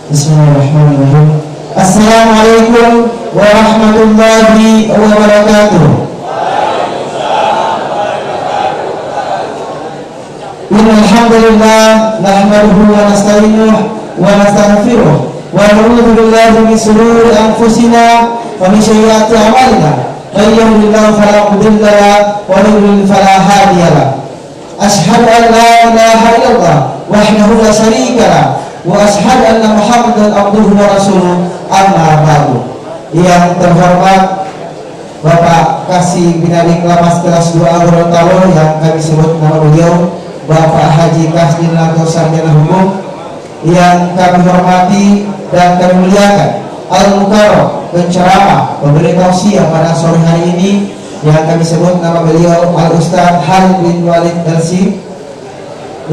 Bismillahirrahmanirrahim. Assalamualaikum warahmatullahi wabarakatuh. Innalhamdulillah nahmaduhu wa nasta'inuhu wa nastaghfiruh wa na'udzu billahi min shururi anfusina wa min sayyiati a'malina. May yahdihillahu fala mudilla lahu wa may yudlil fala hadiya lahu. Asyhadu an la ilaha illallah wahdahu la syarika lahu wa asyhadu anna Muhammadan abduhu wa rasuluh. Amma ba'du. Yang terhormat Bapak Kasih Binadik Lapas kelas 2 Gorontalo yang kami sebut nama beliau Bapak Haji Kasdin atau Sarjana Hukum, yang kami hormati dan kami muliakan Al-Mukarram, penceramah, pemberi tausiah pada sore hari ini yang kami sebut nama beliau Al-Ustaz Khalid bin Walid LC,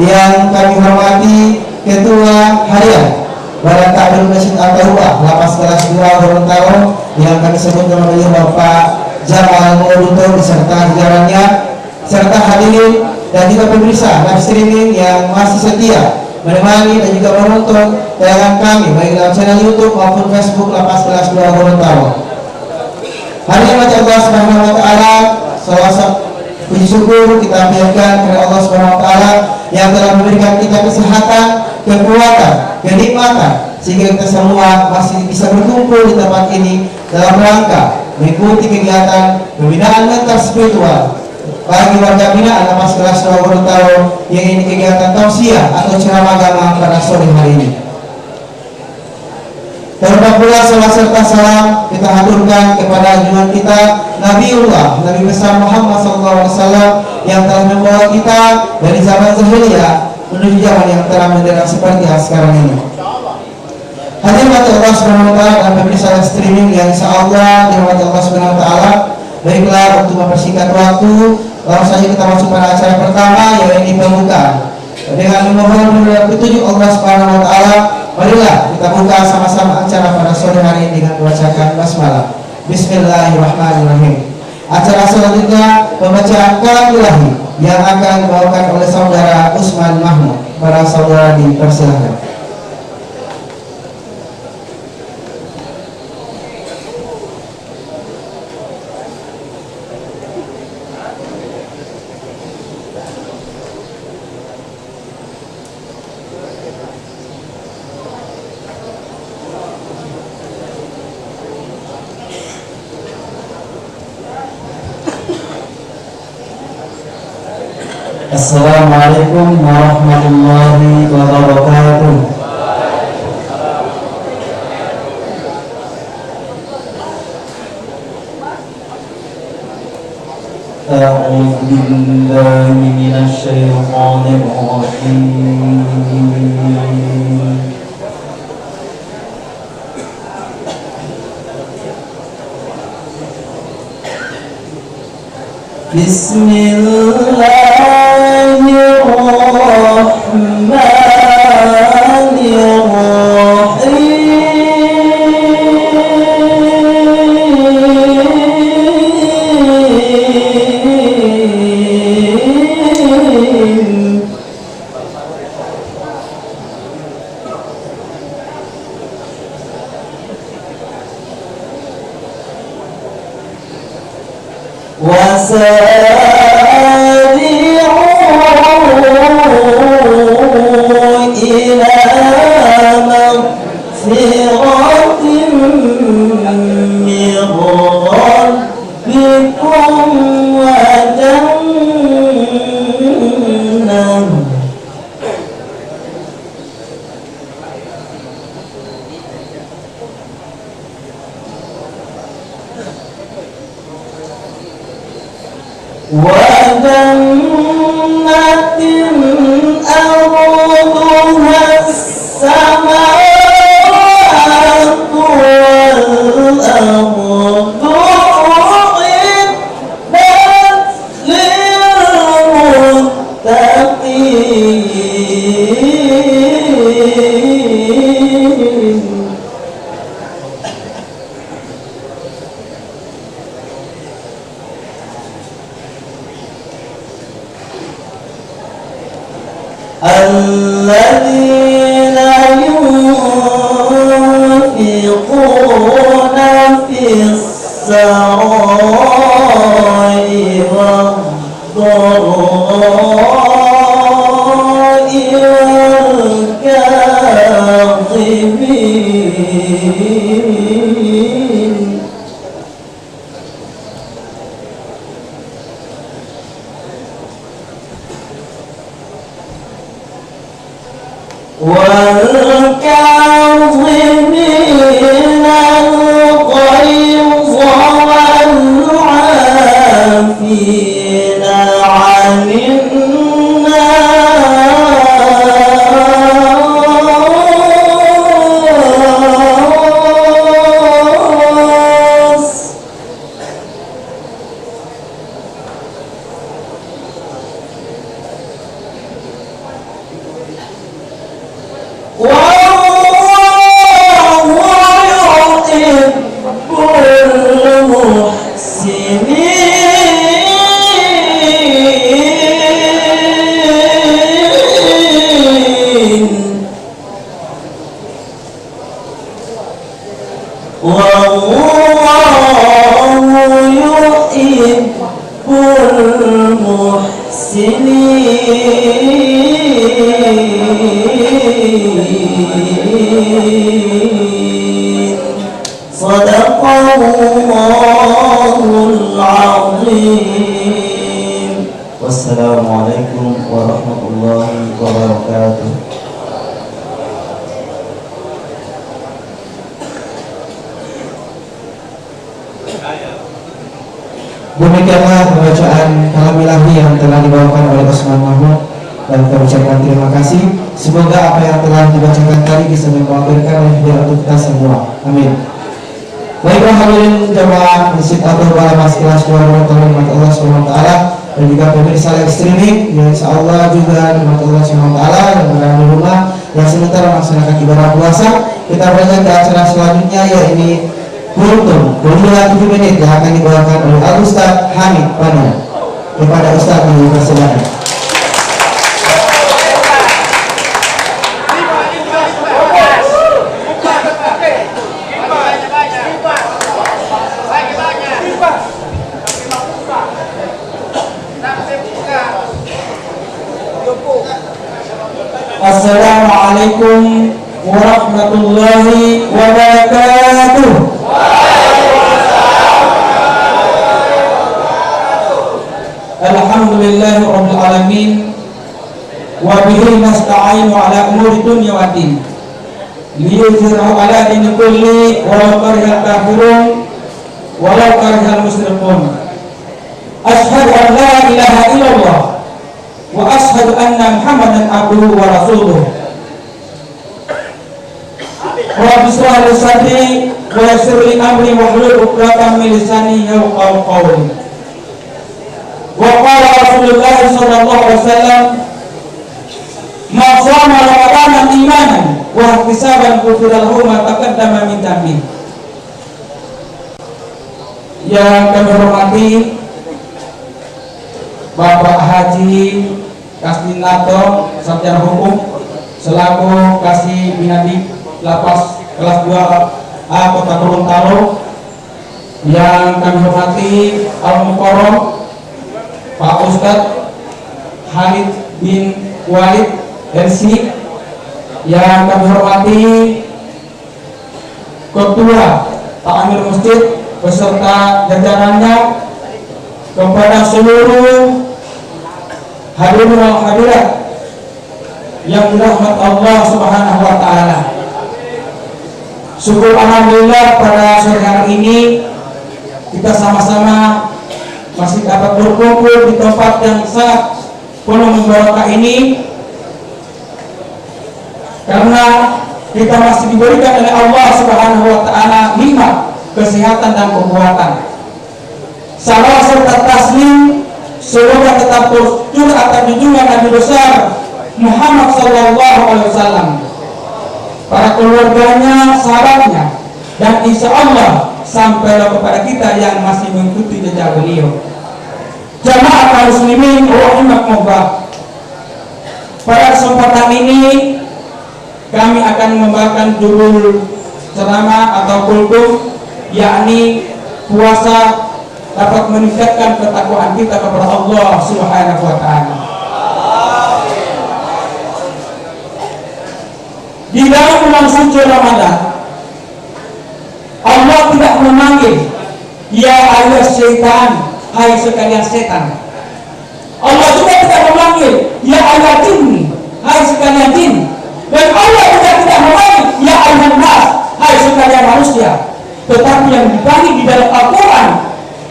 yang kami hormati Ketua Harian Badan Takmir Masjid At-Tauhah Lapas kelas 2 Gorontalo yang kami sebut nama beliau Bapak Jamal Mauluto beserta jajarannya, serta hadirin dan juga pemirsa live streaming yang masih setia menemani dan juga menonton tayangan kami baik dalam channel YouTube maupun Facebook Lapas kelas 2 Gorontalo. Hari ini Allah Subhanahu wa taala, selawat puji syukur kita panjatkan kepada Allah Subhanahu wa taala yang telah memberikan kita kesehatan, kekuatan, kenikmatan sehingga kita semua masih bisa berkumpul di tempat ini dalam rangka mengikuti kegiatan pembinaan mental spiritual bagi warga binaan Lapas kelas 2 Gorontalo yang ini kegiatan tausiah atau ceramah agama pada sore hari ini. Terlebih pula salawat serta salam kita haturkan kepada junjungan kita Nabiullah Nabi besar Muhammad SAW yang telah membawa kita dari zaman jahiliyah menuju zaman yang telah mendadak seperti sekarang ini. Hadirin Allah Subhanahu wa taala dan pemirsa streaming yang insyaallah dirahmati Allah Subhanahu wa taala. Baiklah, untuk mempersingkat waktu, langsung saja kita masuk pada acara pertama yaitu pembukaan. Dengan memohon petunjuk Allah Subhanahu wa taala, marilah kita buka sama-sama acara pada sore hari ini dengan membacakan basmalah. Bismillahirrahmanirrahim. Acara selanjutnya pembacaan kalam ilahi yang akan dibawakan oleh saudara Usman Mahmud. Para saudara dipersilakan. Assalamualaikum warahmatullahi wabarakatuh. A'udzu billahi minasy syaithanir rajim. الذين ينفقون والكاظمين الغيظ والعافين عن الناس صدق الله العظيم. والسلام عليكم ورحمة الله وبركاته. Demikianlah pembacaan kalam ilahi yang telah dibawakan oleh Usman Mahmud, dan kita ucapkan terima kasih. Semoga apa yang telah dibacakan tadi bisa mengkhawatirkan oleh kita semua. Amin. Baiklah hadirin jamaah Masjid Abdul Wala Mas Ikhlas warahmatullahi Allah SWT, dan juga pemirsa live streaming yang insyaallah juga rahmat Allah SWT yang berada di rumah yang sementara melaksanakan ibadah puasa. Kita berlanjut ke acara selanjutnya, yaitu Kultum berjumlah 7 menit yang akan dibawakan oleh Al-Ustaz Hamid Panu. Kepada Ustaz yang dipersilakan. Assalamualaikum warahmatullahi wabarakatuh. Alhamdulillahi rabbil alamin, wa bihi nasta'inu ala umuri dunya wa din, liyuzhirahu ala dini kulli walau karihal kafirun walau karihal musyrikun. Ashhadu an la ilaha illallah wa ashhadu anna Muhammadan abduhu wa rasuluh. Rabbi shrah li sadri wa yassir li amri wahlul 'uqdatam min lisani yafqahu qawli. Wa qala Rasulullah sallallahu alaihi wasallam, "Ma shama ramadanan imanan wa ihtisaban ghufira lahu ma taqaddama min dhanbi." Yang kami hormati Bapak Haji Kasdinato Sarjana Hukum selaku Kasih Binadi Lapas kelas 2A Kota Gorontalo, yang kami hormati Al-Mukarram Pak Ustadz Khalid bin Walid MC, yang kami hormati Ketua Pak Amir Masjid beserta jajarannya, kepada seluruh hadirin wal hadirat yang dirahmati Allah Subhanahu wa taala. Syukur alhamdulillah pada sore hari ini kita sama-sama masih dapat berkumpul di tempat yang sangat penuh barokah ini, karena kita masih diberikan oleh Allah Subhanahu wa taala nikmat kesehatan dan kekuatan. Salam serta taslim semoga tetap tercurah atas junjungan Nabi besar Muhammad sallallahu alaihi wasallam, para keluarganya, sahabatnya, dan insya Allah sampailah kepada kita yang masih mengikuti jejak beliau. Jamaah kaum muslimin rahimakumullah, pada kesempatan ini kami akan membawakan judul ceramah atau kultum, yakni puasa dapat meningkatkan ketakwaan kita kepada Allah Subhanahu wa taala. Di dalam bulan suci Ramadan, Allah tidak memanggil ya ayuhas syaitan, hai sekalian setan. Allah juga tidak memanggil ya ayuhal jinni, hai sekalian jin. Dan Allah juga tidak memanggil ya ayuhan nas, hai sekalian manusia. Tetapi yang dipanggil di dalam Al-Quran,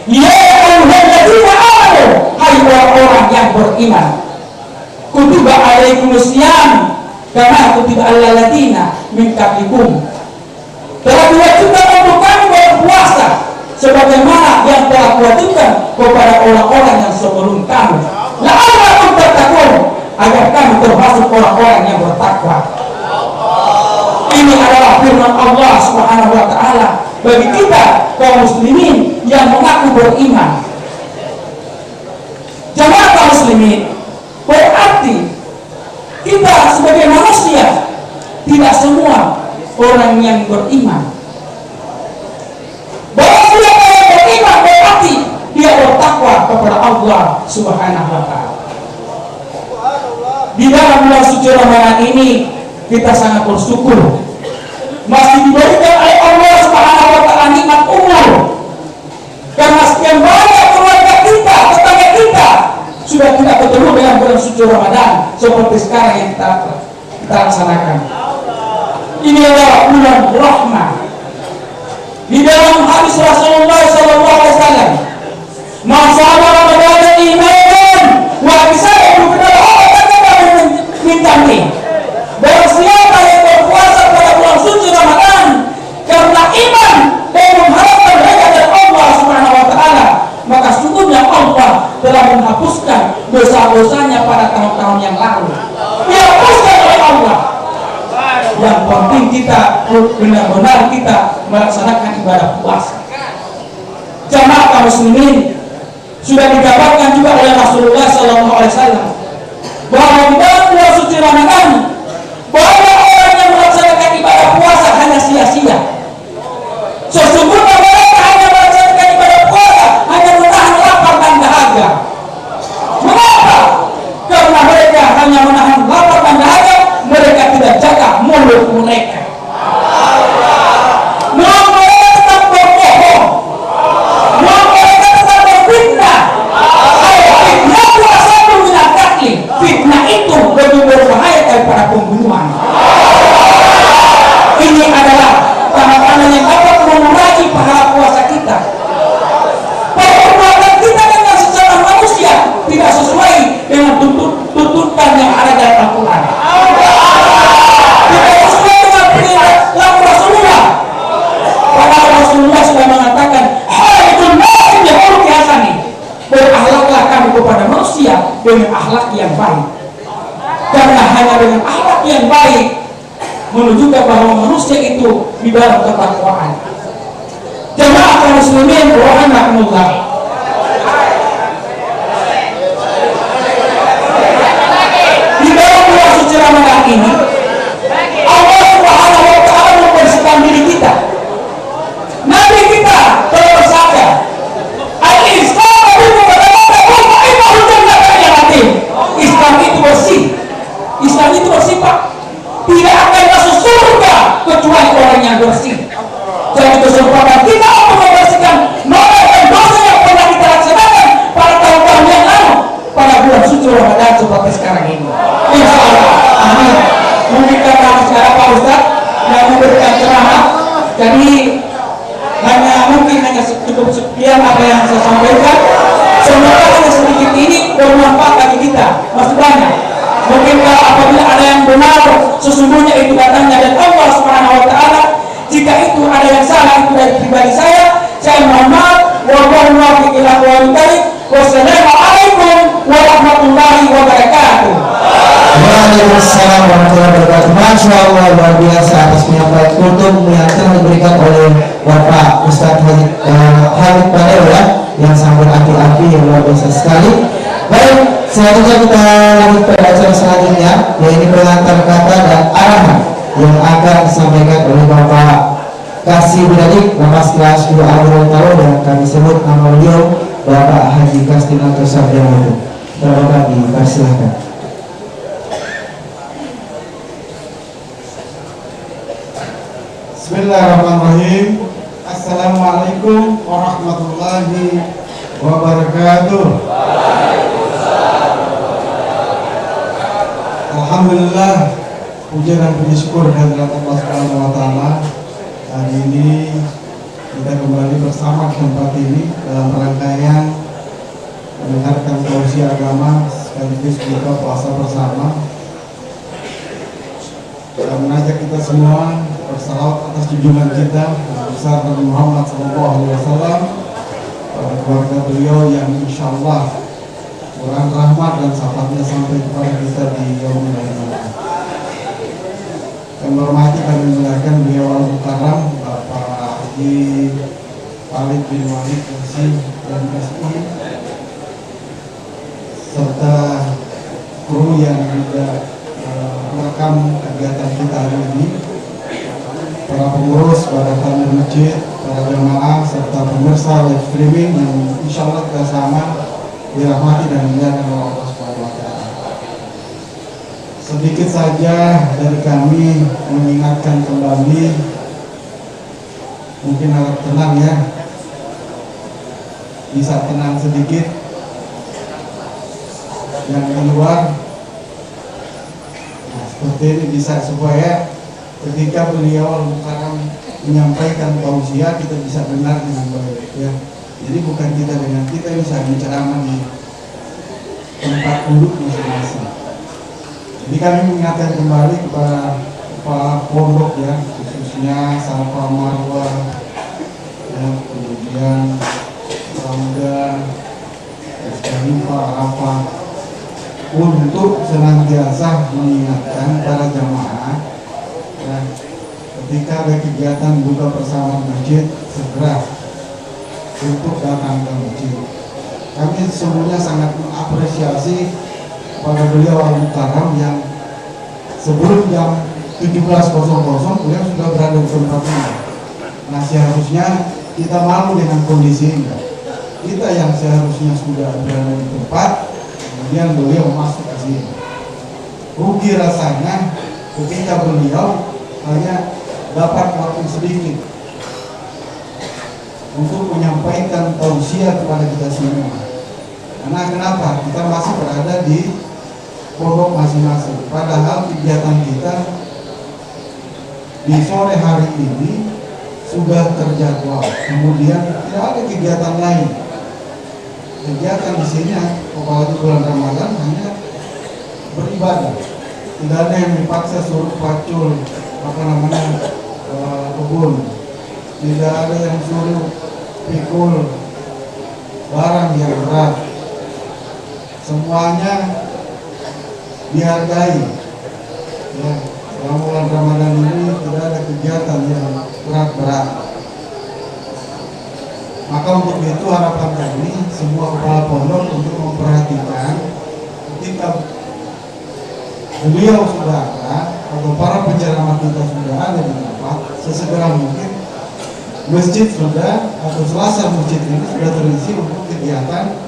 ya ayyuhalladzina amanu, hai orang-orang yang beriman. Kutiba alaikumusiyam kama kutiba alal ladzina min qablikum. Telah diwajibkan untuk kamu berpuasa sebagaimana yang telah diwajibkan kepada orang-orang yang sebelum kamu. La'allakum tattaqun, agar kamu termasuk orang-orang yang bertakwa. Ini adalah firman Allah Subhanahu wa taala bagi kita kaum muslimin yang mengaku beriman. Jamaah kaum muslimin, berarti kita sebagai manusia tidak semua orang yang beriman. Bahwa siapa yang beriman berarti dia bertakwa kepada Allah Subhanahu wa taala. Di dalam bulan suci Ramadan ini kita sangat bersyukur masih diberikan oleh Allah Subhanahu wa taala nikmat umur. Karena sekian banyak keluarga kita, tetangga kita sudah tidak bertemu dengan bulan suci Ramadan seperti sekarang yang kita laksanakan. Ini adalah bulan rahmah. Di dalam hadis Rasulullah sallallahu alaihi wasallam, "Man shama Ramadan imanan wa ihtisaban min dhanbi." Barang siapa yang berpuasa pada bulan suci Ramadan karena iman dan mengharapkan rahmat dari Allah Subhanahu wa taala, maka sungguhnya Allah telah menghapuskan dosa-dosanya pada tahun-tahun yang lalu. Dihapuskan oleh Allah. Yang penting kita benar-benar kita melaksanakan ibadah puasa. Jamaah kaum muslimin, sudah digabarkan juga oleh Rasulullah sallallahu alaihi wasallam bahwa di dalam bulan suci Ramadan banyak orang yang melaksanakan ibadah puasa hanya sia-sia. Sesungguhnya mereka hanya melaksanakan ibadah puasa hanya menahan lapar dan dahaga. Mengapa? Karena mereka hanya menahan lapar dan dahaga, mereka tidak jaga mulut mereka. Mulut mereka tetap berbohong. Mulut mereka tetap berfitnah. Fitnah itu asal minat qatli. Fitnah itu lebih berbahaya daripada pembunuhan. Ini adalah tanda-tanda yang dapat mengurangi pahala puasa kita. Perbuatan kita dengan secara manusia tidak sesuai dengan tuntutan yang ada dalam Al-Quran. Tidak sesuai dengan perilaku Rasulullah. Padahal Rasulullah sudah mengatakan, "Khairun nasi bi khuluqi hasani." Berakhlaklah kamu kepada manusia dengan akhlak yang baik. Karena hanya dengan akhlak yang baik menunjukkan bahwa manusia itu di dalam ketakwaan. Jamaah kaum muslimin rahimakumullah. Di dalam bulan suci Ramadan ini Allah Subhanahu wa taala membersihkan diri kita. Nabi kita telah bersabda, "Al-Islam Islam itu bersih. Islam itu bersih, Pak. Tidak akan masuk surga kecuali orang yang bersih. Jadi kesempatan kita untuk membersihkan noda dan dosa yang pernah kita laksanakan pada tahun-tahun yang lalu pada bulan suci Ramadan seperti sekarang ini. Insya Allah. Amin. Mungkin karena sekarang Pak Ustaz yang memberikan ceramah, jadi hanya cukup sekian apa yang saya sampaikan. Semoga hanya sedikit ini bermanfaat bagi kita. Masih banyak. Mungkin kalau apabila ada yang benar, sesungguhnya itu datangnya dari Allah Subhanahu wa taala. Jika itu ada yang salah, itu dari pribadi saya mohon maaf. Wallahu muwaffiq ila aqwamit thoriq. Wassalamualaikum warahmatullahi wabarakatuh. Waalaikumsalam warahmatullahi wabarakatuh. Masya Allah, luar biasa atas penyampaian kultum yang telah diberikan oleh Bapak Ustaz Hamid Balew ya, yang sangat api-api, yang luar biasa sekali. Baik, selanjutnya kita lanjut pada acara selanjutnya, yaitu pengantar kata dan arahan yang akan disampaikan oleh Bapak kasih beradik lepas kelas 2 awal tahun yang kami sebut nama beliau Bapak Haji Kastinato Sarjana. Bapak dipersilahkan. Bismillahirrahmanirrahim. Assalamualaikum warahmatullahi wabarakatuh. Alhamdulillah, puja dan puji syukur kehadirat Allah Subhanahu wa taala. Hari ini kita kembali bersama di tempat ini dalam rangkaian mendengarkan tausiah agama sekaligus buka puasa bersama. Saya mengajak kita semua bersalawat atas junjungan kita besar Nabi Muhammad SAW, pada keluarga beliau yang insya Allah Quran rahmat dan syafaatnya sampai kepada kita di yaumul akhir. Kami hormati dan memuliakan beliau Al-Mukarram Bapak Haji Khalid bin Walid MSI dan SI serta kru yang juga merekam kegiatan kita hari ini, para pengurus, para tamu masjid, para jemaah, serta pemirsa live streaming yang insya Allah kita sama dirahmati dan dimuliakan oleh Allah Subhanahu wa taala. Sedikit saja dari kami mengingatkan kembali, mungkin harap tenang ya, bisa tenang sedikit yang di luar. Nah, seperti ini bisa supaya ketika beliau Al-Mukarram menyampaikan tausiah kita bisa dengar dengan baik ya. Jadi bukan kita dengan kita bisa berceramah di tempat duduk masing-masing. Jadi kami mengingatkan kembali kepada kepala pondok ya, khususnya Safa Marwah ya, kemudian Ramda, Mustalifah, Arafah, untuk senantiasa mengingatkan para jamaah ya, ketika ada kegiatan buka bersama masjid segera untuk datang ke masjid. Kami sesungguhnya sangat mengapresiasi pada beliau Al-Mukarram yang sebelum jam 17.00 beliau sudah berada di tempat ini. Nah, seharusnya kita malu dengan kondisi ini. Kita yang seharusnya sudah berada di tempat, kemudian beliau masuk ke sini. Rugi rasanya ketika beliau hanya dapat waktu sedikit untuk menyampaikan tausiah kepada kita semua. Karena kenapa? Kita masih berada di pondok masing-masing. Padahal kegiatan kita di sore hari ini sudah terjadwal. Kemudian tidak ada kegiatan lain. Kegiatan di sini, apalagi bulan Ramadan, hanya beribadah. Tidak ada yang dipaksa suruh pacul kebun. Tidak ada yang suruh pikul barang yang berat. Semuanya dihargai ya. Dalam bulan Ramadan ini tidak ada kegiatan yang berat-berat. Maka untuk itu harapan kami semua kepala pondok untuk memperhatikan ketika beliau sudah ada atau para penceramah kita sudah ada di tempat, sesegera mungkin masjid sudah atau selasar masjid ini sudah terisi untuk kegiatan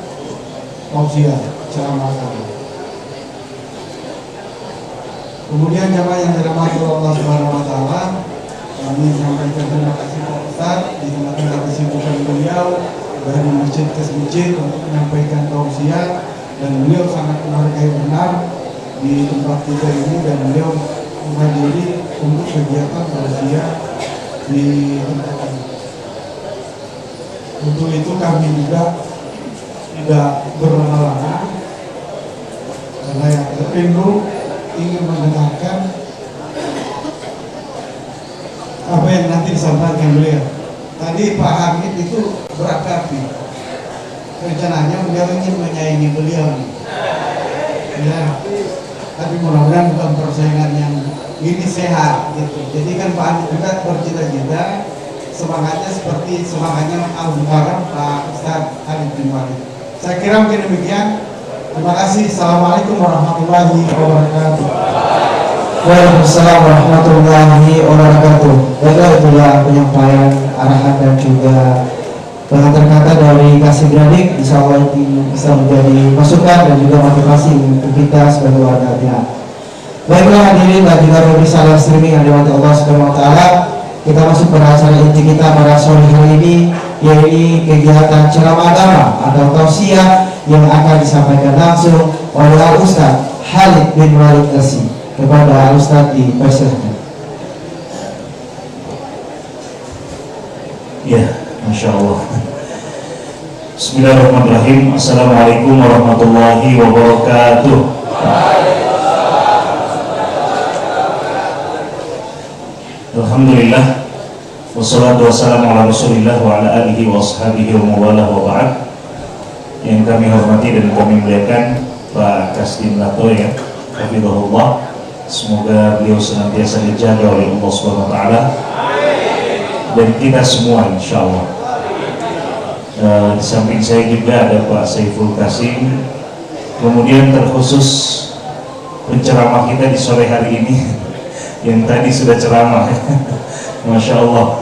tausiah ceramah kami. Kemudian jamaah yang dirahmati Allah Subhanahu wa taala, kami sampaikan terima kasih Pak Ustaz di tengah-tengah kesibukan beliau dari masjid ke masjid untuk menyampaikan tausiah, dan beliau sangat menghargai benar di tempat kita ini, dan beliau menghadiri untuk kegiatan tausiah di tempat ini. Untuk itu kami juga tidak berlama-lama karena yang terpindu ingin mendengarkan apa yang nanti disampaikan beliau. Tadi Pak Hamid itu berapi-api, rencananya beliau ingin menyaingi beliau nih. Ya, tapi mudah-mudahan bukan persaingan yang ini sehat gitu. Jadi kan Pak Hamid juga bercita-cita semangatnya seperti semangatnya Al-Mukarram Pak Ustaz Khalid bin Walid. Saya kira mungkin demikian. Terima kasih. Assalamualaikum warahmatullahi wabarakatuh. Waalaikumsalam warahmatullahi wabarakatuh. Baiklah, itulah penyampaian arahan dan juga pengantar kata dari kasih beradik. Insya Allah ini bisa menjadi masukan dan juga motivasi untuk kita sebagai warga Binaan. Baiklah hadirin dan juga pemirsa live streaming yang dirahmati Allah Subhanahu Wa Taala, kita masuk pada acara inti kita pada sore hari ini, yaitu kegiatan ceramah agama atau tausiah yang akan disampaikan langsung oleh Al Ustaz Khalid bin Walid Asi. Kepada Al Ustaz dipersilakan. Ya, Masya Allah. Bismillahirrahmanirrahim. Assalamualaikum warahmatullahi wabarakatuh. Alhamdulillah, wassalatu wassalamu ala rasulillah wa ala alihi wa ashabihi wa mawalah wa ba'd. Yang kami hormati dan kami muliakan Pak Kasdim Lato, ya, hafizahullah. Semoga beliau senantiasa dijaga oleh Allah Subhanahu Wa Taala dan kita semua, insya Allah. Di samping saya juga ada Pak Saiful Kasim. Kemudian terkhusus penceramah kita di sore hari ini yang tadi sudah ceramah. Masya Allah,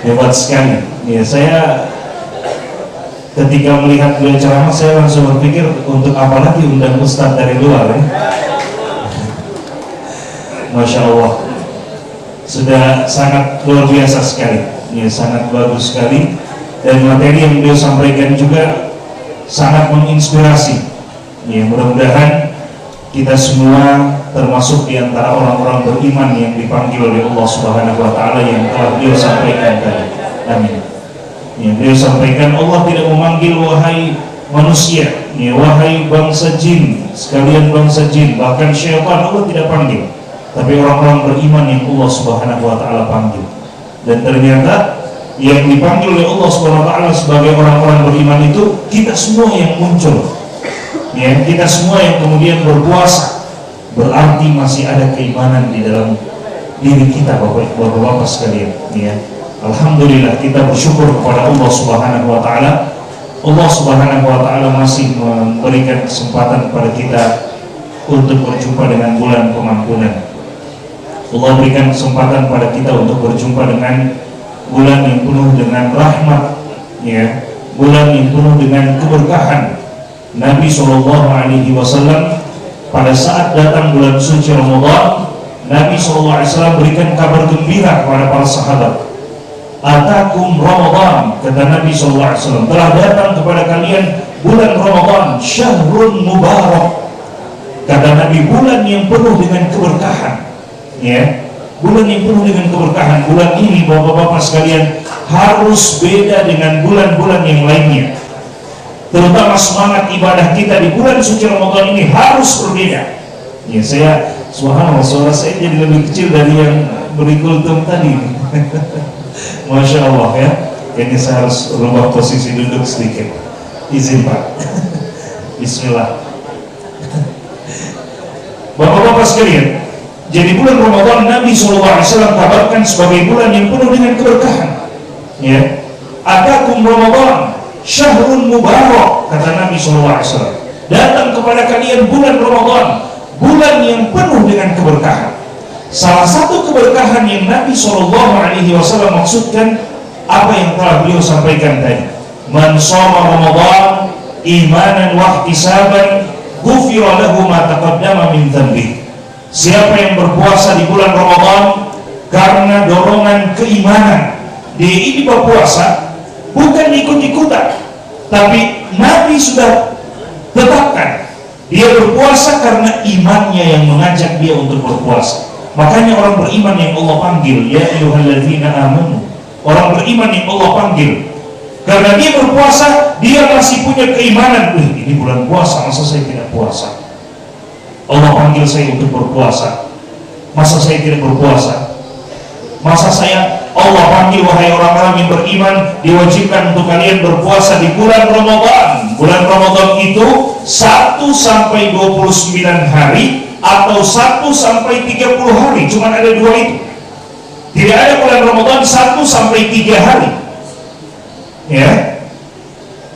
hebat sekali. Ya, saya ketika melihat beliau ceramah, saya langsung berpikir untuk apa lagi undang ustadz dari luar, ya? Masya Allah, sudah sangat luar biasa sekali, ya, sangat bagus sekali, dan materi yang beliau sampaikan juga sangat menginspirasi. Ya, mudah-mudahan kita semua termasuk di antara orang-orang beriman yang dipanggil oleh Allah Subhanahu Wa Taala yang telah beliau sampaikan tadi. Amin. Ya, beliau sampaikan Allah tidak memanggil wahai manusia, ya, wahai bangsa jin, sekalian bangsa jin, bahkan syaitan Allah tidak panggil, tapi orang-orang beriman yang Allah Subhanahu Wa Taala panggil. Dan ternyata yang dipanggil oleh Allah Subhanahu Wa Taala sebagai orang-orang beriman itu kita semua yang muncul, ya, kita semua yang kemudian berpuasa. Berarti masih ada keimanan di dalam diri kita, bapak-bapak sekalian, ya. Alhamdulillah, kita bersyukur kepada Allah Subhanahu Wa Taala. Allah Subhanahu Wa Taala masih memberikan kesempatan kepada kita untuk berjumpa dengan bulan pengampunan. Allah berikan kesempatan pada kita untuk berjumpa dengan bulan yang penuh dengan rahmat, ya, bulan yang penuh dengan keberkahan. Nabi SAW pada saat datang bulan suci Ramadan, Nabi SAW berikan kabar gembira kepada para sahabat. Atakum Ramadan, kata Nabi SAW, telah datang kepada kalian bulan Ramadan, syahrun mubarak. Kata Nabi, bulan yang penuh dengan keberkahan, ya, bulan yang penuh dengan keberkahan. Bulan ini, bapak-bapak sekalian, harus beda dengan bulan-bulan yang lainnya. Terutama semangat ibadah kita di bulan suci Ramadan ini harus berbeda. Ya, saya, subhanallah, suara saya jadi lebih kecil dari yang berikultum tadi. Masya Allah, ya. Ini saya harus rubah posisi duduk sedikit. Izin Pak. Bismillah. Bapak-bapak sekalian, jadi bulan Ramadan Nabi SAW kabarkan sebagai bulan yang penuh dengan keberkahan. Ya, atakum Ramadan syahrun mubarak, kata Nabi SAW. Datang kepada kalian bulan Ramadan, bulan yang penuh dengan keberkahan. Salah satu keberkahan yang Nabi SAW maksudkan apa yang telah beliau sampaikan tadi. Man shoma Ramadan imanan wa ihtisaban ghufira lahu ma taqaddama min dhanbihi. Siapa yang berpuasa di bulan Ramadan karena dorongan keimanan, dia ini berpuasa bukan ikut-ikutan, tapi Nabi sudah tetapkan dia berpuasa karena imannya yang mengajak dia untuk berpuasa. Makanya orang beriman yang Allah panggil, ya ayyuhalladzina amanu, orang beriman yang Allah panggil karena dia berpuasa, dia masih punya keimanan. Ini bulan puasa, masa saya tidak puasa? Allah panggil saya untuk berpuasa, masa saya tidak berpuasa? Masa saya, Allah panggil wahai orang-orang yang beriman, diwajibkan untuk kalian berpuasa di bulan Ramadan. Bulan Ramadan itu 1 sampai 29 hari atau 1 sampai 30 hari, cuma ada 2 itu. Tidak ada bulan Ramadan 1 sampai 3 hari. Ya,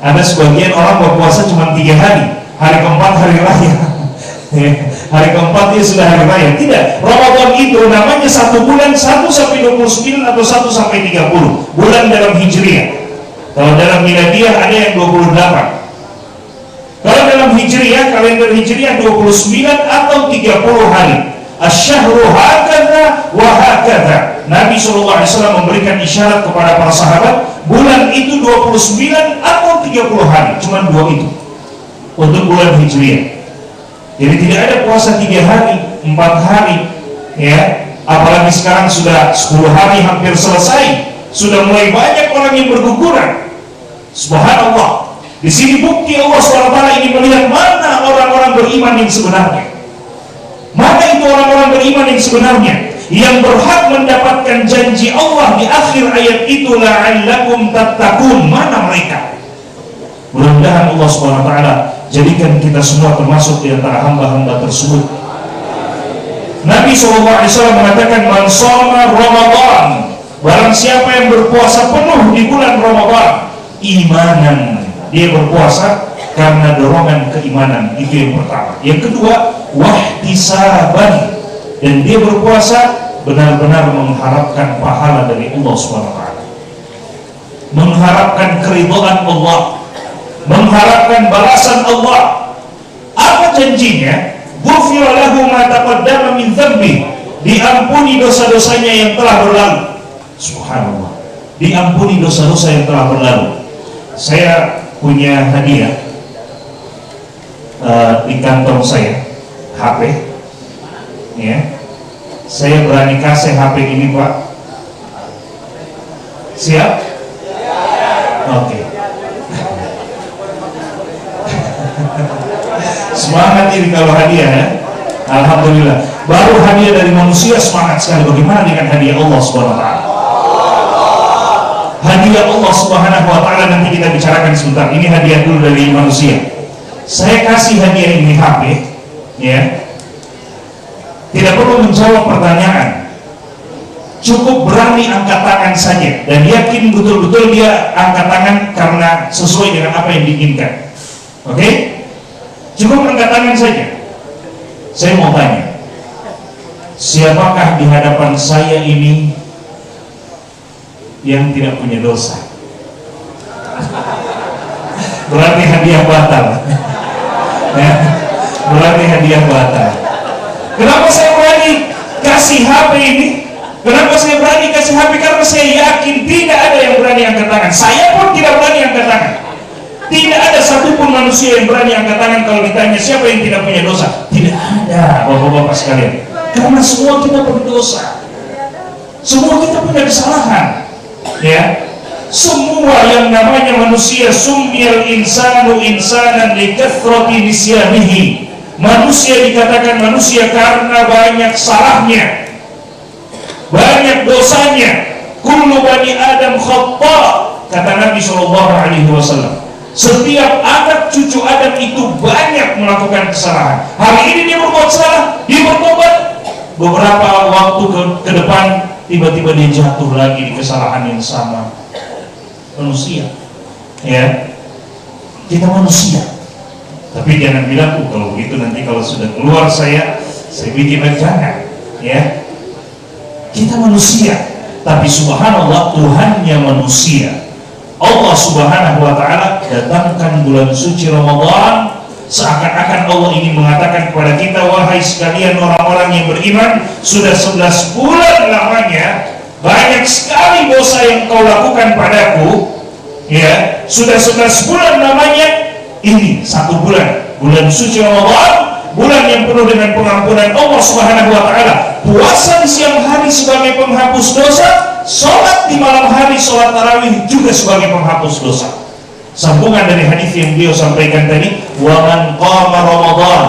ada sebagian orang berpuasa cuma 3 hari, hari keempat hari raya. hari keempat dia sudah hari raya. Tidak, Ramadan itu namanya 1 bulan 1 sampai 29 atau 1 sampai 30 bulan dalam Hijriah. Kalau dalam Miladiah ada yang 28. Kalau dalam Hijriah, kalender Hijriah 29 atau 30 hari. Asyahru hakadha wa hakadha. Nabi SAW memberikan isyarat kepada para sahabat, bulan itu 29 atau 30 hari, cuma 2 itu untuk bulan Hijriah. Jadi tidak ada puasa 3 hari, 4 hari, ya. Apalagi sekarang sudah 10 hari hampir selesai, sudah mulai banyak orang yang berguguran. Subhanallah. Di sini bukti Allah SWT ingin melihat mana orang-orang beriman yang sebenarnya. Mana itu orang-orang beriman yang sebenarnya, yang berhak mendapatkan janji Allah di akhir ayat itu, la'allakum tattaqun. Mana mereka? Mudah-mudahan Allah SWT jadikan kita semua termasuk di antara hamba-hamba tersebut. Nabi SAW mengatakan, man shoma Ramadan, barang siapa yang berpuasa penuh di bulan Ramadan, imanan, dia berpuasa karena dorongan keimanan, itu yang pertama. Yang kedua, wahtisaban, dan dia berpuasa benar-benar mengharapkan pahala dari Allah SWT, mengharapkan keridhaan Allah, mengharapkan balasan Allah. Apa janjinya? Ghufira lahu ma taqaddama min dzambi, diampuni dosa-dosanya yang telah berlalu. Subhanallah, diampuni dosa-dosa yang telah berlalu. Saya punya hadiah di kantong saya, HP, ya. Saya berani kasih HP ini, Pak. Siap? Oke. Semangat ini kalau hadiah, ya. Alhamdulillah. Baru hadiah dari manusia semangat sekali. Bagaimana dengan hadiah Allah SWT? Hadiah Allah Subhanahu wa ta'ala nanti kita bicarakan sebentar. Ini hadiah dulu dari manusia. Saya kasih hadiah ini HP, ya. Tidak perlu menjawab pertanyaan, cukup berani angkat tangan saja dan yakin betul-betul dia angkat tangan karena sesuai dengan apa yang diinginkan. Oke? Cukup angkat tangan saja. Saya mau tanya, siapakah di hadapan saya ini yang tidak punya dosa? Berarti hadiah batal. Ya, berarti hadiah batal. Kenapa saya berani kasih HP ini? Kenapa saya berani kasih HP? Karena saya yakin tidak ada yang berani angkat tangan. Saya pun tidak berani angkat tangan. Tidak ada satupun manusia yang berani angkat tangan kalau ditanya siapa yang tidak punya dosa. Tidak ada, bapak-bapak sekalian. Karena semua kita berdosa. Semua kita punya kesalahan. Ya, semua yang namanya manusia, summiyal insanu insanan likathrati nisyanihi. Manusia dikatakan manusia karena banyak salahnya, banyak dosanya. Kullu bani Adam khata, kata Nabi SAW. Setiap anak cucu Adam itu banyak melakukan kesalahan. Hari ini dia berbuat salah, dia bertobat. Beberapa waktu ke depan tiba-tiba dia jatuh lagi di kesalahan yang sama. Manusia, ya, kita manusia. Tapi jangan bilang, kalau begitu nanti kalau sudah keluar saya bikin jangan, ya. Kita manusia, tapi subhanallah Tuhannya manusia. Allah Subhanahu wa ta'ala datangkan bulan suci Ramadan, seakan-akan Allah ingin mengatakan kepada kita, wahai sekalian orang-orang yang beriman, sudah 11 bulan lamanya banyak sekali dosa yang kau lakukan padaku, ya. Sudah 11 bulan lamanya, ini 1 bulan, bulan suci Ramadan, bulan yang penuh dengan pengampunan Allah Subhanahu wa ta'ala. Puasa di siang hari sebagai penghapus dosa, sholat di malam hari, sholat tarawih juga sebagai penghapus dosa. Sambungan dari hadis yang beliau sampaikan tadi, wa man qama Ramadan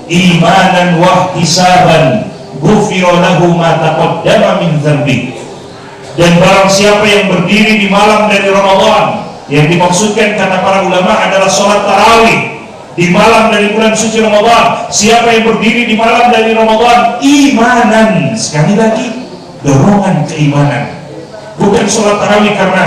imanan wa ihtisaban ghufira lahu ma taqaddama min dzambi. Dan barang siapa yang berdiri di malam dari Ramadan, yang dimaksudkan kata para ulama adalah sholat tarawih di malam dari bulan suci Ramadan. Siapa yang berdiri di malam dari Ramadan imanan, sekali lagi dorongan keimanan, bukan sholat tarawih karena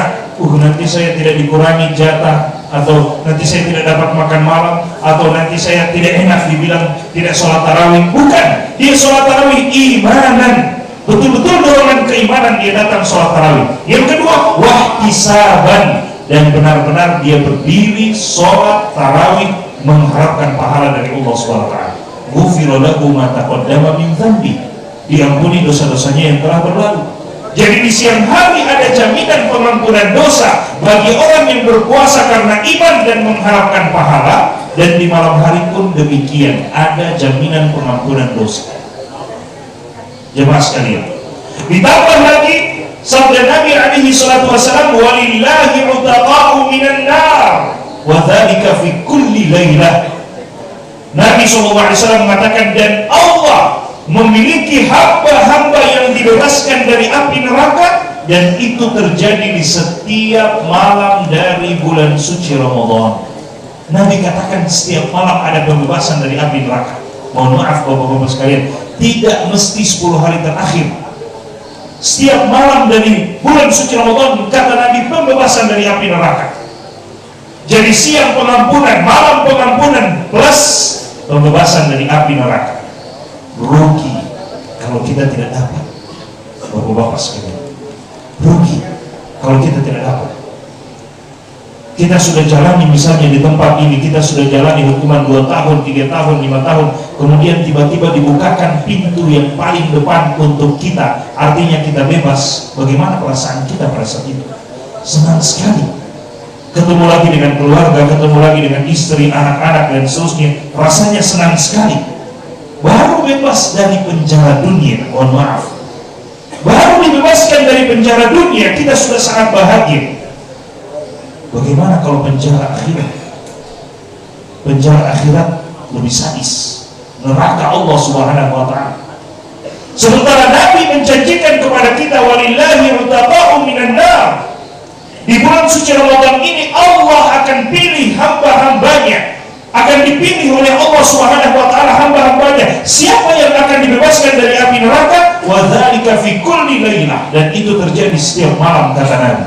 nanti saya tidak dikurangi jatah, atau nanti saya tidak dapat makan malam, atau nanti saya tidak enak dibilang tidak sholat tarawih. Bukan, dia sholat tarawih imanan, betul-betul dorongan keimanan dia datang sholat tarawih. Yang kedua, wahtisaban, dan benar-benar dia berdiri sholat tarawih mengharapkan pahala dari Allah SWT. Ghufira lahu ma taqaddama min dzambi, diampuni dosa-dosanya yang telah berlalu. Jadi di siang hari ada jaminan pengampunan dosa bagi orang yang berpuasa karena iman dan mengharapkan pahala, dan di malam hari pun demikian, ada jaminan pengampunan dosa. Jemaah sekalian, ditambah lagi sabda Nabi alaihi salatu wasallam, walillahi utaqa'u minan nar wa dzalika fi kulli lailah. Nabi SAW mengatakan, dan Allah memiliki hamba-hamba yang dibebaskan dari api neraka, dan itu terjadi di setiap malam dari bulan suci Ramadan. Nabi katakan setiap malam ada pembebasan dari api neraka. Mohon maaf bapak-bapak sekalian, tidak mesti 10 hari terakhir. Setiap malam dari bulan suci Ramadan, kata Nabi, pembebasan dari api neraka. Jadi siang pengampunan, malam pengampunan, plus pembebasan dari api neraka. Rugi kalau kita tidak dapat, bapak-bapak sekalian. Rugi kalau kita tidak dapat. Kita sudah jalani misalnya di tempat ini, kita sudah jalani hukuman 2 tahun, 3 tahun, 5 tahun, kemudian tiba-tiba dibukakan pintu yang paling depan untuk kita, artinya kita bebas. Bagaimana perasaan kita pada saat itu? Senang sekali. Ketemu lagi dengan keluarga, ketemu lagi dengan istri, anak-anak, dan seterusnya. Rasanya senang sekali. Baru bebas dari penjara dunia, mohon maaf, baru dibebaskan dari penjara dunia, kita sudah sangat bahagia. Bagaimana kalau penjara akhirat? Penjara akhirat lebih sadis, neraka Allah Subhanahu wa ta'ala. Sementara Nabi menjanjikan kepada kita, walillahi utaqa'u minan nar. Di bulan suci Ramadan ini Allah akan pilih hamba-hambanya, akan dipilih oleh Allah Subhanahu wa ta'ala hamba-hambanya. Siapa yang akan dibebaskan dari api neraka? Wa dzalika fi kulli lailah, dan itu terjadi setiap malam, kata Nabi.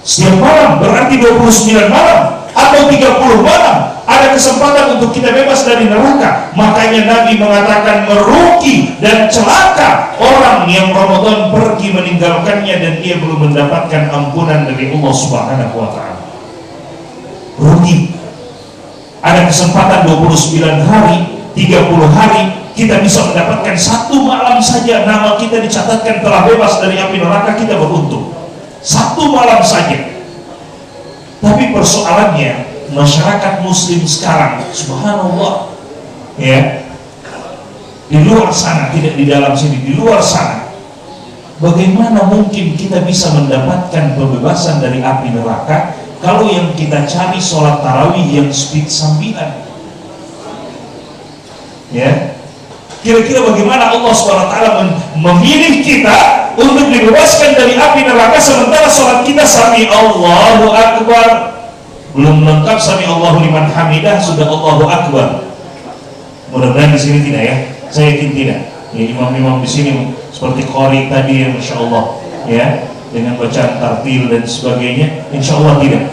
Setiap malam berarti 29 malam atau 30 malam ada kesempatan untuk kita bebas dari neraka. Makanya Nabi mengatakan merugi dan celaka orang yang Ramadan pergi meninggalkannya dan dia belum mendapatkan ampunan dari Allah Subhanahu wa ta'ala. Rugi. Ada kesempatan 29 hari, 30 hari, kita bisa mendapatkan 1 malam saja nama kita dicatatkan telah bebas dari api neraka, kita beruntung. 1 malam saja. Tapi persoalannya, masyarakat muslim sekarang, subhanallah, ya, di luar sana, tidak di dalam sini, di luar sana, bagaimana mungkin kita bisa mendapatkan pembebasan dari api neraka kalau yang kita cari sholat tarawih yang speed sambilan? Ya, kira-kira bagaimana Allah SWT memilih kita untuk dibebaskan dari api neraka, sementara sholat kita sami Allahu Akbar, belum lengkap sami Allahu liman hamidah, sudah Allahu Akbar. Mudah-mudahan di sini tidak, ya, saya yakin tidak. Ya, imam-imam di sini seperti qari tadi, ya, masya Allah, ya, dengan bacaan tartil dan sebagainya, insya Allah tidak.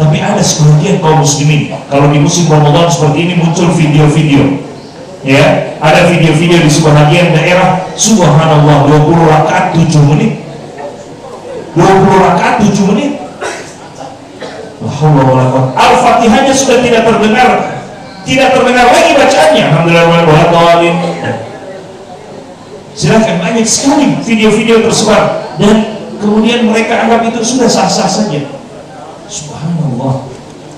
Tapi ada sebagian kaum muslimin, kalau di musim Ramadan seperti ini muncul video-video, ya, ada video-video di sebagian daerah, subhanallah, 20 rakaat 7 menit, 20 rakaat 7 menit. Al-Fatihahnya sudah tidak terdengar lagi bacaannya. Alhamdulillah. Silahkan, banyak sekali video-video tersebar, dan kemudian mereka anggap itu sudah sah-sah saja. Subhanallah.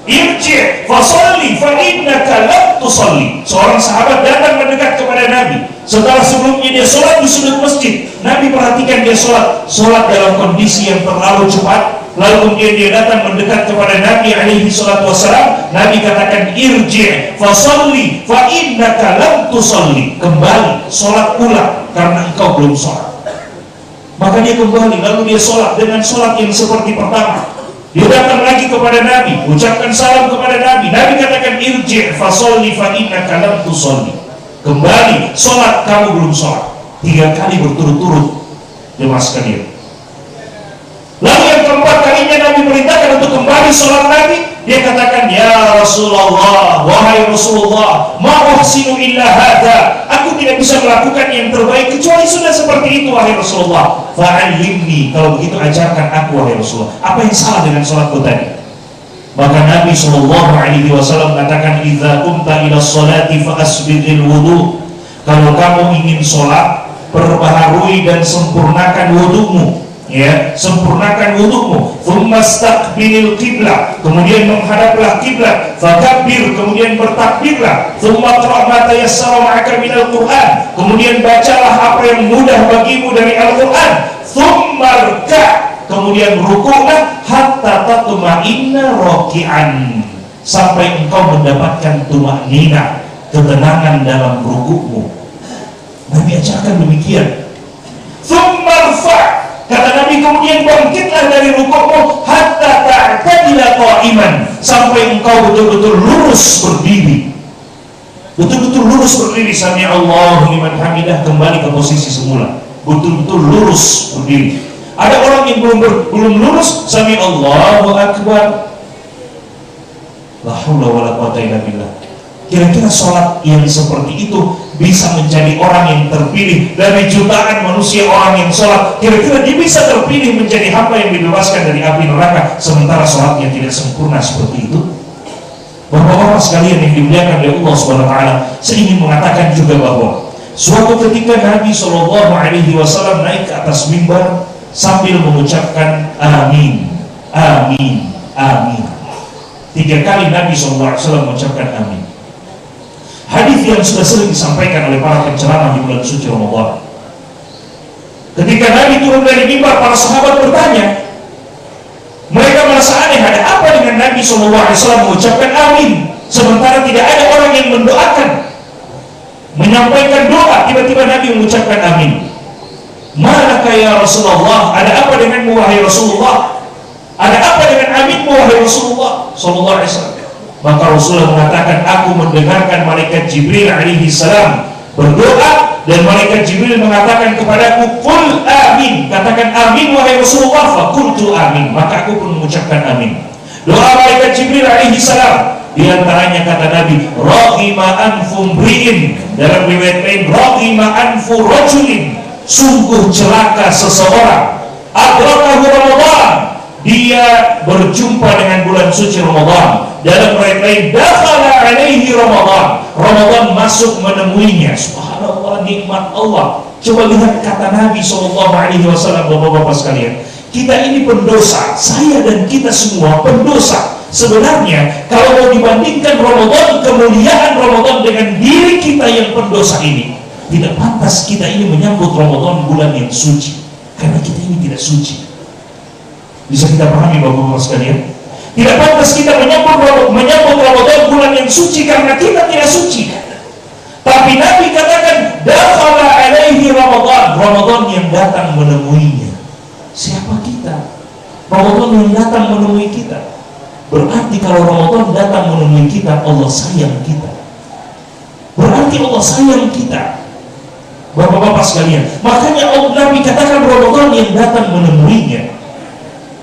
Irji' fasalli fa innaka lam tusalli. Seorang sahabat datang mendekat kepada Nabi setelah sebelumnya dia sholat di sudut masjid. Nabi perhatikan dia sholat dalam kondisi yang terlalu cepat. Lalu kemudian dia datang mendekat kepada Nabi alaihi salatu wassalam. Nabi katakan, irji' fasalli fa innaka lam tusalli. Kembali sholat ulang karena engkau belum sholat. Maka dia kembali, lalu dia sholat dengan sholat yang seperti pertama. Dia datang lagi kepada Nabi, ucapkan salam kepada Nabi. Nabi katakan, irji' fasolli fa innaka lam tusolli. Kembali, sholat, kamu belum sholat. 3 kali berturut-turut, jemaah sekalian. Lalu yang keempat kalinya Seandainya Nabi perintahkan untuk kembali sholat Nabi, dia katakan, ya Rasulullah, wahai Rasulullah, ma uhsinu illa hadha, aku tidak bisa melakukan yang terbaik kecuali sudah seperti itu, wahai Rasulullah. Fa'allimni, kalau begitu ajarkan aku, wahai Rasulullah, apa yang salah dengan sholatku tadi? Maka Nabi SAW mengatakan, idza qumta ila sholati fa asbighil wudu, kalau kamu ingin sholat, perbaharui dan sempurnakan wudumu, ya, sempurnakan wudumu. Thumma staqbilil qiblah, kemudian menghadaplah kiblat. Fakabbir, kemudian bertakbirlah. Thumma qra' ma tayassara ma'aka minal Qur'an, kemudian bacalah apa yang mudah bagimu dari Al-Qur'an. Thumma rka', kemudian rukuklah hatta tatma'inna raki'an, sampai engkau mendapatkan tuma'nina, ketenangan dalam rukukmu. Nabi ajarkan demikian. Thumma rfa', kata Nabi, kemudian bangkitlah dari rukukmu hatta ta'tadila qa'iman, sampai engkau betul-betul lurus berdiri. Betul-betul lurus berdiri, sami Allahu liman hamidah, kembali ke posisi semula. Betul-betul lurus berdiri. Ada orang yang belum lurus, sami Allahu akbar, la haula wala quwata illa billah. Kira-kira sholat yang seperti itu bisa menjadi orang yang terpilih dari jutaan manusia orang yang sholat? Kira-kira dia bisa terpilih menjadi hamba yang dibebaskan dari api neraka sementara sholatnya tidak sempurna seperti itu? Bapak-bapak sekalian yang dimuliakan oleh Allah SWT, saya ingin mengatakan juga bahwa suatu ketika Nabi SAW naik ke atas mimbar sambil mengucapkan amin, amin, amin. 3 kali Nabi SAW mengucapkan amin. Hadis yang sudah sering disampaikan oleh para penceramah di bulan suci Ramadan. Ketika Nabi turun dari mimbar, para sahabat bertanya, mereka merasa aneh, ada apa dengan Nabi SAW mengucapkan amin sementara tidak ada orang yang mendoakan, menyampaikan doa, tiba-tiba Nabi mengucapkan amin. Manakah ya Rasulullah, ada apa denganmu wahai Rasulullah, ada apa dengan aminmu wahai Rasulullah SAW? Maka Rasulullah mengatakan, aku mendengarkan malaikat Jibril alaihi salam berdoa, dan malaikat Jibril mengatakan kepadaku, qul amin, katakan amin wahai Rasulullah. Faqultu amin, maka aku pun mengucapkan amin. Doa malaikat Jibril alaihi salam, di antaranya kata Nabi, raghima anfu mri'in, dalam riwayat lain raghima anfu rajulin, sungguh celaka seseorang, adrakahu Ramadan, dia berjumpa dengan bulan suci Ramadan. Dalam riwayat lain, dakhala alaihi Ramadan, Ramadan masuk menemuinya. Subhanallah, nikmat Allah. Coba lihat kata Nabi SAW, bapak-bapak sekalian, kita ini pendosa, saya dan kita semua pendosa. Sebenarnya kalau mau dibandingkan Ramadan, kemuliaan Ramadan dengan diri kita yang pendosa ini, tidak pantas kita ini menyambut Ramadan bulan yang suci, karena kita ini tidak suci. Bisa kita pahami bapak-bapak sekalian? Tidak pantas kita menyambut Ramadan bulan yang suci karena kita tidak suci. Tapi Nabi katakan, dakhala alaihi Ramadan, Ramadan yang datang menemuinya. Siapa kita? Ramadan yang datang menemui kita. Berarti kalau Ramadan datang menemui kita, Allah sayang kita. Berarti Allah sayang kita, bapak-bapak sekalian. Makanya Nabi katakan Ramadan yang datang menemuinya.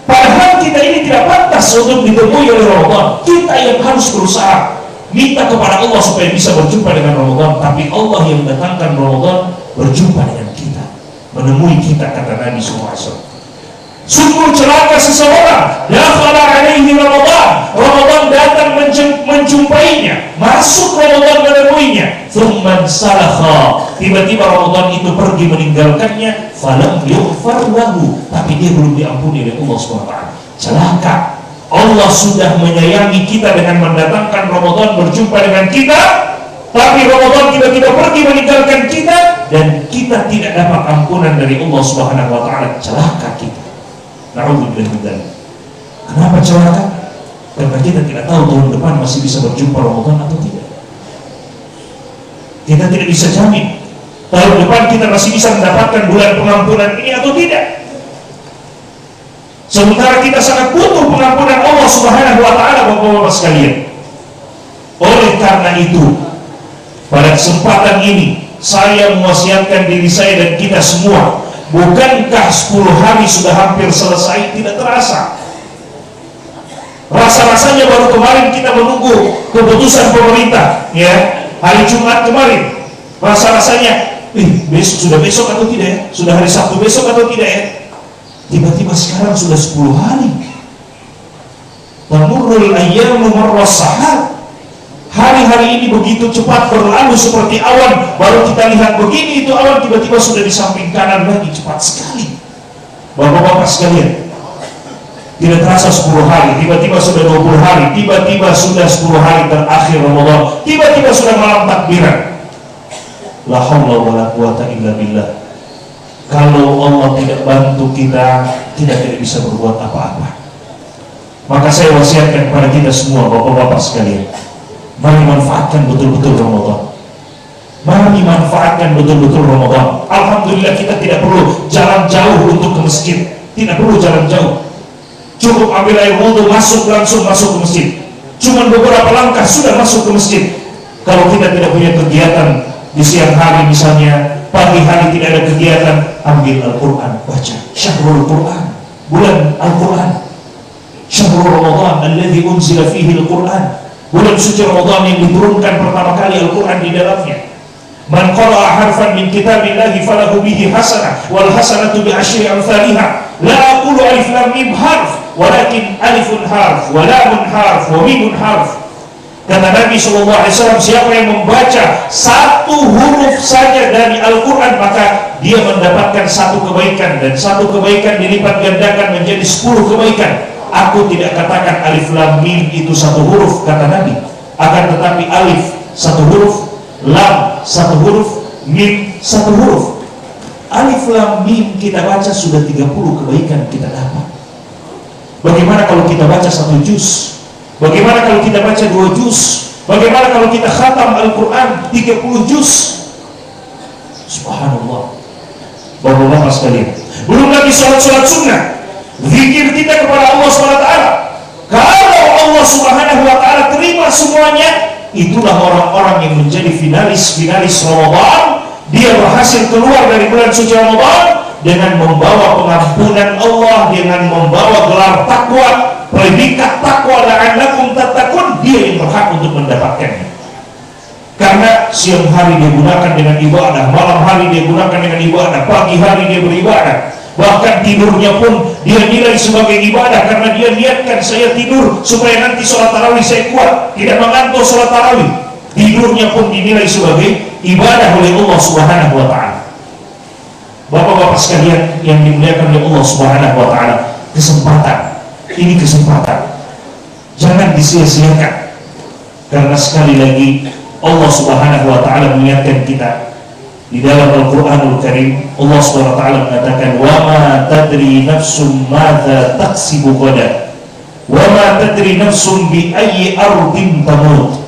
Padahal kita ini tidak pantas untuk ditemui oleh Ramadan. Kita yang harus berusaha minta kepada Allah supaya bisa berjumpa dengan Ramadan. Tapi Allah yang datangkan Ramadan berjumpa dengan kita, menemui kita, kata Nabi SAW. Sungguh celaka seseorang, dakhala alaihi Ramadan, Ramadan datang menjumpainya, masuk Ramadan menemuinya, thumman salakha, tiba-tiba Ramadan itu pergi meninggalkannya, falam yughfar lahu, tapi dia belum diampuni oleh Allah SWT. Celaka. Allah sudah menyayangi kita dengan mendatangkan Ramadan berjumpa dengan kita, tapi Ramadan tiba-tiba pergi meninggalkan kita, dan kita tidak dapat ampunan dari Allah SWT. Celaka kita. Na'udzubillah. Kenapa celaka? Karena kita tidak tahu tahun depan masih bisa berjumpa Ramadan atau tidak. Kita tidak bisa jamin tahun depan kita masih bisa mendapatkan bulan pengampunan ini atau tidak. Sementara kita sangat butuh pengampunan Allah Subhanahu wa taala, bapak-bapak sekalian. Oleh karena itu, pada kesempatan ini saya mewasiatkan diri saya dan kita semua, bukankah 10 hari sudah hampir selesai? Tidak terasa. Rasa-rasanya baru kemarin kita menunggu keputusan pemerintah, ya, hari Jumat kemarin. Rasa-rasanya, sudah besok atau tidak ya? Sudah hari Sabtu besok atau tidak ya? Tiba-tiba sekarang sudah 10 hari. Tamurrul ayyamu marras sahab. Hari-hari ini begitu cepat berlalu seperti awan. Baru kita lihat begini itu awan, tiba-tiba sudah di samping kanan lagi, cepat sekali. Bapak-bapak sekalian, tidak terasa 10 hari, tiba-tiba sudah 20 hari, tiba-tiba sudah 10 hari terakhir Ramadan, tiba-tiba sudah malam takbiran. La haula wala quwata illa billah. Kalau Allah tidak bantu kita, kita tidak bisa berbuat apa-apa. Maka saya wasiatkan kepada kita semua, bapak-bapak sekalian, mari manfaatkan betul-betul Ramadan. Mari manfaatkan betul-betul Ramadan. Alhamdulillah kita tidak perlu jalan jauh untuk ke masjid. Tidak perlu jalan jauh. Cukup ambil air wudhu, langsung masuk ke masjid. Cuma beberapa langkah sudah masuk ke masjid. Kalau kita tidak punya kegiatan di siang hari misalnya, pagi hari tidak ada kegiatan, ambil Al-Quran, baca. Syahrul Quran, bulan Al-Quran. Syahrul Ramadan alladzi unzila fihi Al-Quran. Bulan suci Ramadan yang diturunkan pertama kali Al-Quran di dalamnya. Man qara'a harfan min kitabillahi falahu bihi hasanah wal hasanatu bi asyri amsalihha. La aqulu alif lam mim harf, walakin alifun harf, wa lamun harf, wa mimun harf. Kata Nabi SAW, siapa yang membaca satu huruf saja dari Al-Quran, maka dia mendapatkan satu kebaikan, dan satu kebaikan dilipat gandakan menjadi 10 kebaikan. Aku tidak katakan alif lam mim itu satu huruf, kata Nabi, akan tetapi alif satu huruf, lam satu huruf, mim satu huruf. Alif lam mim kita baca sudah 30 kebaikan kita dapat. Bagaimana kalau kita baca 1 juz? Bagaimana kalau kita baca 2 juz? Bagaimana kalau kita khatam Al-Quran 30 juz? Subhanallah. Bapak-bapak sekalian, belum lagi sholat-sholat sunnah, zikir kita kepada Allah SWT. Kalau Allah Subhanahu wa ta'ala terima semuanya, itulah orang-orang yang menjadi finalis Ramadan. Dia berhasil keluar dari bulan suci Ramadan dengan membawa pengampunan Allah, dengan membawa gelar takwa, predikat takwa, la'allakum tattaqun. Dia yang berhak untuk mendapatkannya. Karena siang hari dia gunakan dengan ibadah, malam hari dia gunakan dengan ibadah, pagi hari dia beribadah. Bahkan tidurnya pun dia nilai sebagai ibadah, karena dia niatkan, saya tidur supaya nanti sholat tarawih saya kuat, tidak mengantuk sholat tarawih. Tidurnya pun dinilai sebagai ibadah oleh Allah Subhanahu wa ta'ala. Bapak-bapak sekalian yang dimuliakan oleh Allah Subhanahu wa ta'ala, kesempatan ini kesempatan jangan disia-siakan, karena sekali lagi Allah Subhanahu wa ta'ala mengingatkan kita di dalam Al-Quranul Karim. Allah Subhanahu wa ta'ala mengatakan, wa ma tadri nafsum madza taksibu ghadan wa ma tadri nafsum bi ayyi ardin tamut.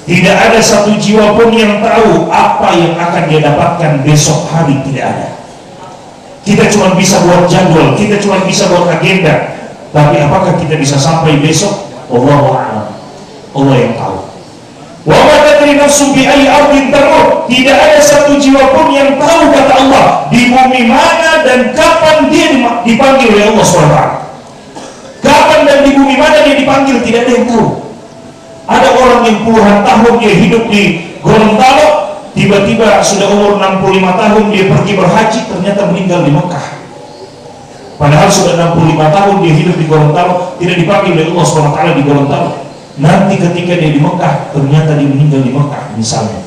Tidak ada satu jiwa pun yang tahu apa yang akan dia dapatkan besok hari, tidak ada. Kita cuma bisa buat jadwal, kita cuma bisa buat agenda, tapi apakah kita bisa sampai besok? Wallahu a'lam. Allah yang tahu. Wa ma tadri nafsun bi ayyi ardin tamut. Tidak ada satu jiwa pun yang tahu, kata Allah, di bumi mana dan kapan dia dipanggil oleh Allah SWT. Kapan dan di bumi mana dia dipanggil, tidak ada yang tahu. Ada orang yang puluhan tahun dia hidup di Gorontalo, tiba-tiba sudah umur 65 tahun dia pergi berhaji, ternyata meninggal di Mekah. Padahal sudah 65 tahun dia hidup di Gorontalo, tidak dipanggil oleh Allah SWT di Gorontalo. Nanti ketika dia di Mekah, ternyata dia meninggal di Mekah misalnya.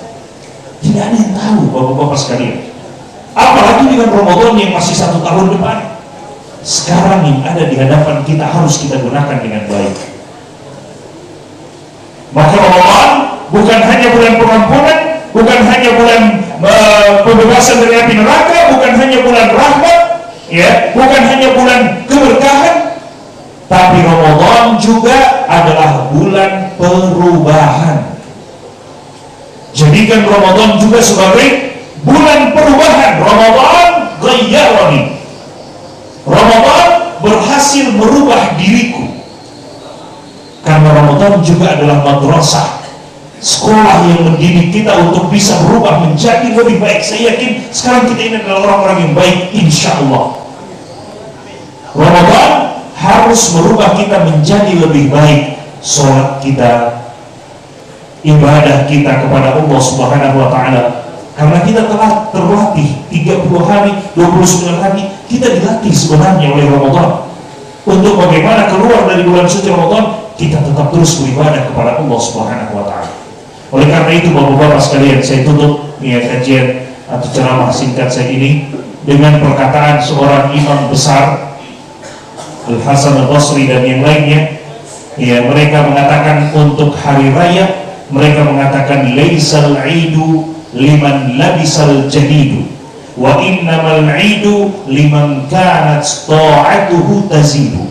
Tidak ada yang tahu, bapak-bapak sekalian. Apalagi dengan Ramadan yang masih 1 tahun depan. Sekarang yang ada di hadapan kita harus kita gunakan dengan baik. Maka Ramadan bukan hanya bulan pengampunan, bukan hanya bulan pembebasan dari api neraka, bukan hanya bulan rahmat, ya, bukan hanya bulan keberkahan, tapi Ramadan juga adalah bulan perubahan. Jadikan Ramadan juga sebagai bulan perubahan. Ramadan ghayyarani. Ramadan berhasil merubah diriku. Karena Ramadan juga adalah madrasah, sekolah yang mendidik kita untuk bisa berubah menjadi lebih baik. Saya yakin sekarang kita ini adalah orang-orang yang baik, insya Allah. Ramadan harus merubah kita menjadi lebih baik. Sholat kita, ibadah kita kepada Allah Subhanahu wa Ta'ala, karena kita telah terlatih 30 hari, 29 hari kita dilatih sebenarnya oleh Ramadan untuk bagaimana keluar dari bulan suci Ramadan kita tetap terus beribadah kepada Allah Subhanahu wa Ta'ala. Oleh karena itu Bapak-bapak sekalian, saya tutup kajian atau ceramah singkat saya ini dengan perkataan seorang imam besar, Al-Hasan Al-Basri dan yang lainnya. Mereka mengatakan untuk hari raya, mereka mengatakan laisal idu liman labisal jadidu wa innamal idu liman kanat ta'atuhu tazidu.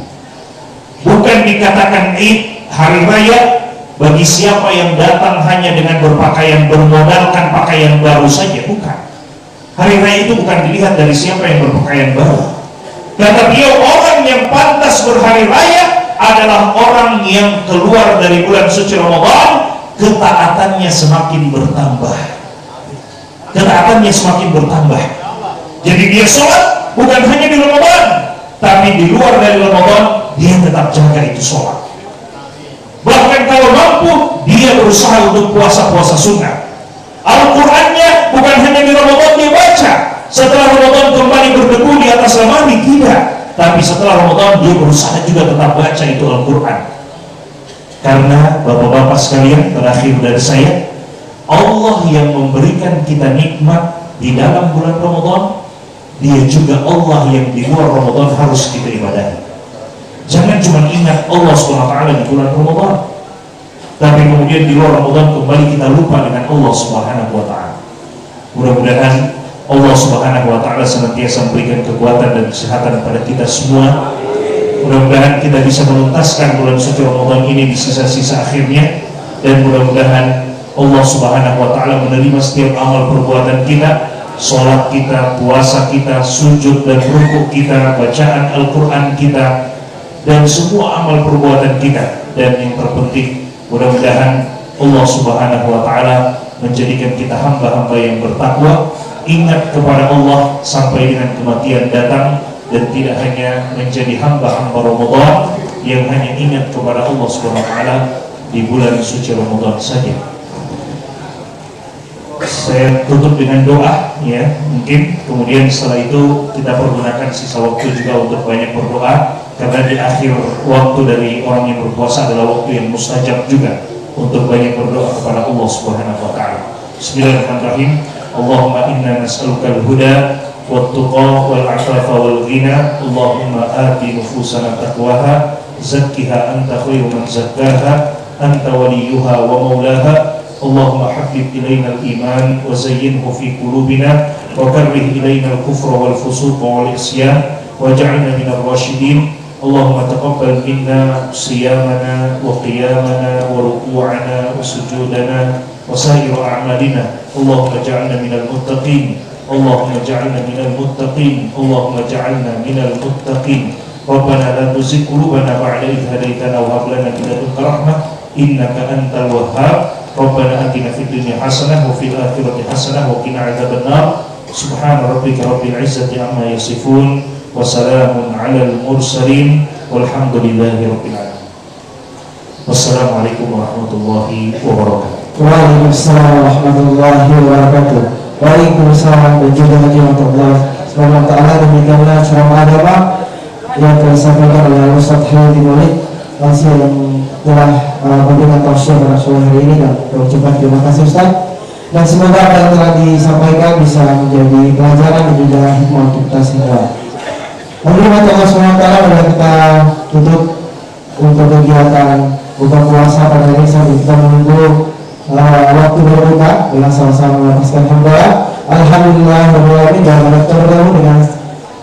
Bukan dikatakan id, hari raya, bagi siapa yang datang hanya dengan berpakaian, bermodalkan pakaian baru saja. Bukan. Hari raya itu bukan dilihat dari siapa yang berpakaian baru. Kata beliau, orang yang pantas berhari raya adalah orang yang keluar dari bulan suci Ramadan, ketaatannya semakin bertambah. Ketaatannya semakin bertambah. Jadi dia sholat bukan hanya di Ramadan, tapi di luar dari Ramadan dia tetap jaga itu sholat. Bahkan kalau mampu, dia berusaha untuk puasa-puasa sunnah. Al-Qur'annya bukan hanya di Ramadan dia baca. Setelah Ramadan kembali berdebu di atas lemari, tidak. Tapi setelah Ramadan dia berusaha juga tetap baca itu Al-Quran. Karena Bapak-bapak sekalian, terakhir dari saya, Allah yang memberikan kita nikmat di dalam bulan Ramadan, dia juga Allah yang di luar Ramadan harus kita ibadahi. Jangan cuma ingat Allah SWT di bulan Ramadan, tapi kemudian di luar Ramadan kembali kita lupa dengan Allah SWT. Mudah-mudahan Allah Subhanahu wa Ta'ala senantiasa memberikan kekuatan dan kesehatan pada kita semua. Mudah-mudahan kita bisa menuntaskan bulan suci Ramadan ini di sisa-sisa akhirnya, dan mudah-mudahan Allah Subhanahu wa Ta'ala menerima setiap amal perbuatan kita, sholat kita, puasa kita, sujud dan rukuk kita, bacaan Al-Quran kita, dan semua amal perbuatan kita. Dan yang terpenting, mudah-mudahan Allah Subhanahu wa Ta'ala menjadikan kita hamba-hamba yang bertakwa, ingat kepada Allah sampai dengan kematian datang, dan tidak hanya menjadi hamba-hamba Ramadan yang hanya ingat kepada Allah Subhanahu wa Ta'ala di bulan suci Ramadan saja. Saya tutup dengan doa, mungkin kemudian setelah itu kita pergunakan sisa waktu juga untuk banyak berdoa, karena di akhir waktu dari orang yang berpuasa adalah waktu yang mustajab juga untuk banyak berdoa kepada Allah Subhanahu wa Ta'ala. Bismillahirrahmanirrahim. Allahumma inna nas'aluka al-huda wat-tuqa wal-'afafa wal-ghina. Allahumma ati nufusana taqwaha zakkiha anta khairu man zakkaha anta waliyuha wa maulaha. Allahumma habbib ilayna al-iman wa zayyinhu fi qulubina wa karrih ilayna al-kufra wal-fusuqa wal-isyan waj'alna minal rasyidin. Allahumma taqabbal minna siyamana wa qiyamana wa ruku'ana wa sujudana wa sa'iru a'malina. Allahumma ja'alna minal muttaqin. Allahumma ja'alna minal muttaqin. Allahumma ja'alna minal muttaqin. Rabbana la tuzigh qulubana ba'da idh hadaytana wa hab lana min ladunka rahmah innaka antal wahhab. Rabbana atina fid dunya hasanah wa fil akhirati hasanah wa qina adzabannar. Subhana rabbika rabbil izzati amma yasifun wa salamun 'alal mursalin walhamdulillahi rabbil alamin. Wassalamualaikum warahmatullahi wabarakatuh. Waalaikumsalam warahmatullahi wabarakatuh. Waalaikumsalam dan juga warahmatullahi wabarakatuh. Demikianlah ceramah agama yang telah disampaikan oleh Ustaz Khalid Walid yang telah memberikan tausiah pada sore hari ini, dan mengucapkan terima kasih Ustaz. Dan semoga apa yang telah disampaikan bisa menjadi pelajaran dan juga hikmah untuk kita semua. Menurut Allah SWT, sudah kita tutup untuk kegiatan buka puasa pada hari ini, sambil kita menunggu waktu berbuka dengan sama-sama melepaskan hamdalah. Alhamdulillahirrahmanirrahim. Dan kita bertemu dengan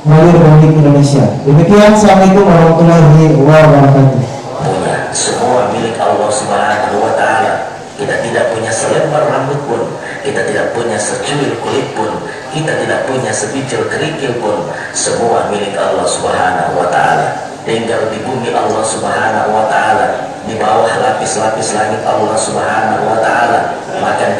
melalui Republik Indonesia. Demikian, assalamualaikum warahmatullahi wabarakatuh. Semua milik Allah Subhanahu wa Ta'ala. Kita tidak punya selembar rambut pun, kita tidak punya secuil kulit pun, kita tidak punya sebijil kerikil pun. Semua milik Allah Subhanahu wa Ta'ala. Tinggal di bumi Allah Subhanahu wa Ta'ala, di bawah lapis-lapis langit Allah Subhanahu wa Ta'ala. Makan